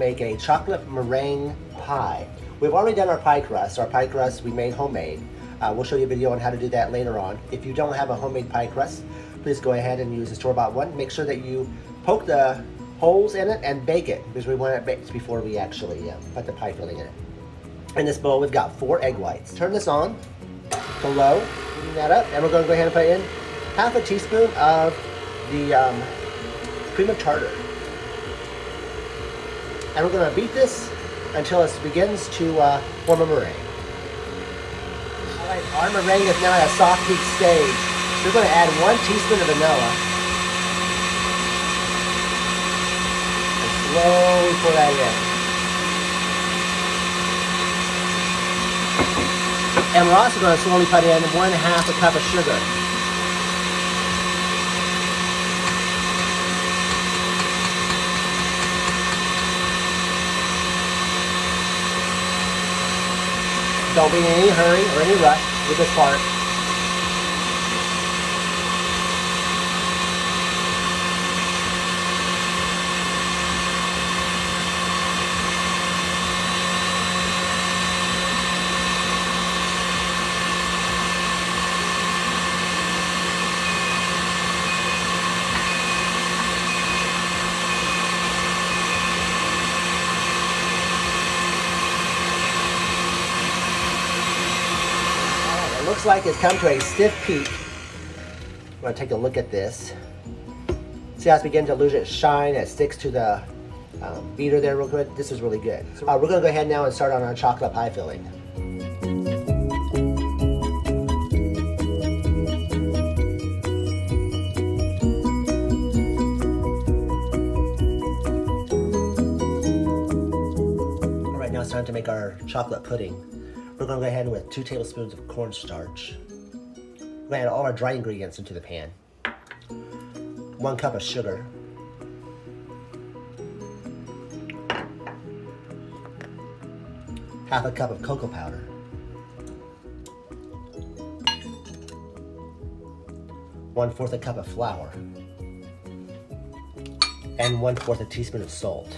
make a chocolate meringue pie. We've already done our pie crust. Our pie crust we made homemade. We'll show you a video on how to do that later on. If you don't have a homemade pie crust, please go ahead and use a store-bought one. Make sure that you poke the holes in it and bake it, because we want it baked before we actually put the pie filling in it. In this bowl, we've got 4 egg whites. Turn this on to low, heating that up, and we're going to go ahead and put in half a teaspoon of the cream of tartar. And we're going to beat this until it begins to form a meringue. All right, our meringue is now at a soft heat stage. So we're going to add 1 teaspoon of vanilla. And slowly pour that in. And we're also going to slowly put in 1/2 a cup of sugar. Don't be in any hurry or any rush with this part. Looks like it's come to a stiff peak. I'm going to take a look at this. See how it's beginning to lose its shine. It sticks to the beater there real good. This is really good. So we're going to go ahead now and start on our chocolate pie filling. All right, now it's time to make our chocolate pudding. We're going to go ahead with 2 tablespoons of cornstarch. We're going to add all our dry ingredients into the pan. 1 cup of sugar. Half a cup of cocoa powder. 1/4 a cup of flour. And 1/4 a teaspoon of salt.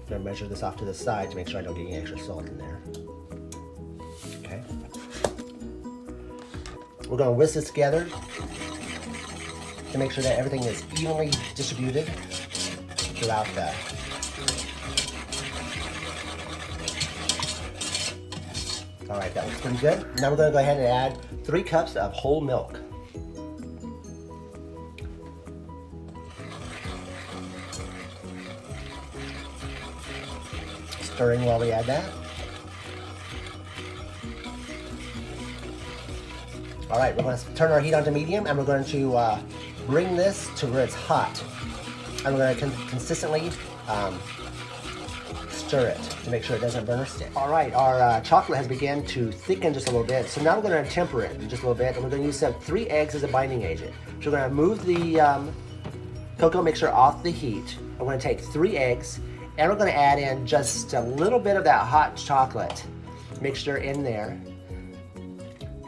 I'm going to measure this off to the side to make sure I don't get any extra salt in there. Okay. We're going to whisk this together to make sure that everything is evenly distributed throughout the All right, that looks pretty good. Now we're going to go ahead and add 3 cups of whole milk. Stirring while we add that. All right, we're going to turn our heat on to medium, and we're going to bring this to where it's hot. And we're going to consistently stir it to make sure it doesn't burn or stick. All right, our chocolate has begun to thicken just a little bit, so now we're going to temper it just a little bit, and we're going to use 3 eggs as a binding agent. So we're going to move the cocoa mixture off the heat. We're going to take 3 eggs, and we're going to add in just a little bit of that hot chocolate mixture in there.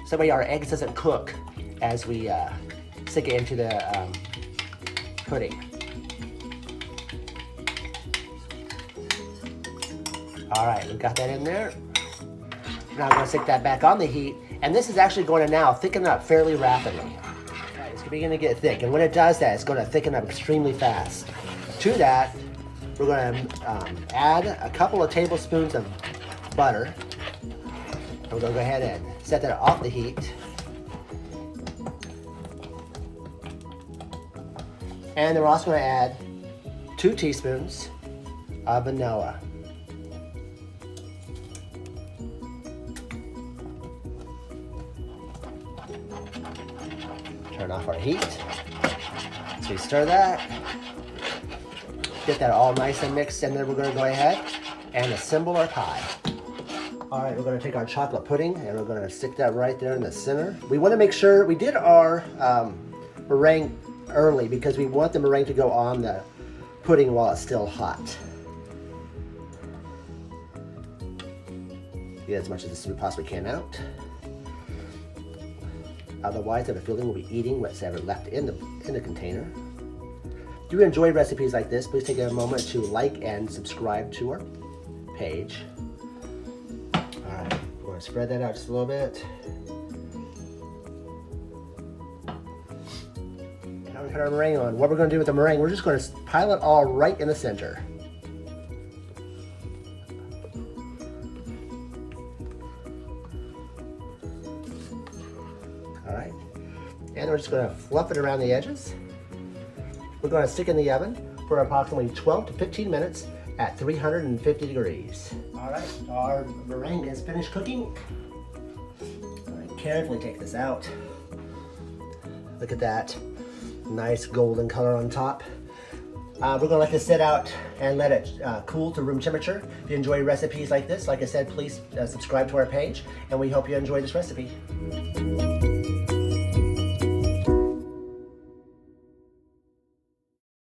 So that way our eggs doesn't cook as we stick it into the pudding. All right, we've got that in there. Now I'm going to stick that back on the heat, and this is actually going to now thicken up fairly rapidly. All right, it's beginning to get thick, and when it does that, it's going to thicken up extremely fast. To that, we're going to add a couple of tablespoons of butter. And we're going to go ahead and set that off the heat. And then we're also going to add 2 teaspoons of vanilla. Turn off our heat. So we stir that. Get that all nice and mixed, and then we're going to go ahead and assemble our pie. All right, we're going to take our chocolate pudding, and we're going to stick that right there in the center. We want to make sure we did our meringue early because we want the meringue to go on the pudding while it's still hot. Get as much of this as we possibly can out. Otherwise, I have a feeling we'll be eating what's ever left in the container. If you enjoy recipes like this, please take a moment to like and subscribe to our page. All right, we're going to spread that out just a little bit. Now we put our meringue on. What we're going to do with the meringue, we're just going to pile it all right in the center. All right, and we're just going to fluff it around the edges. We're going to stick in the oven for approximately 12 to 15 minutes at 350 degrees. All right, our meringue is finished cooking. All right, carefully take this out. Look at that, nice golden color on top. We're going to let this sit out and let it cool to room temperature. If you enjoy recipes like this, like I said, please subscribe to our page, and we hope you enjoy this recipe.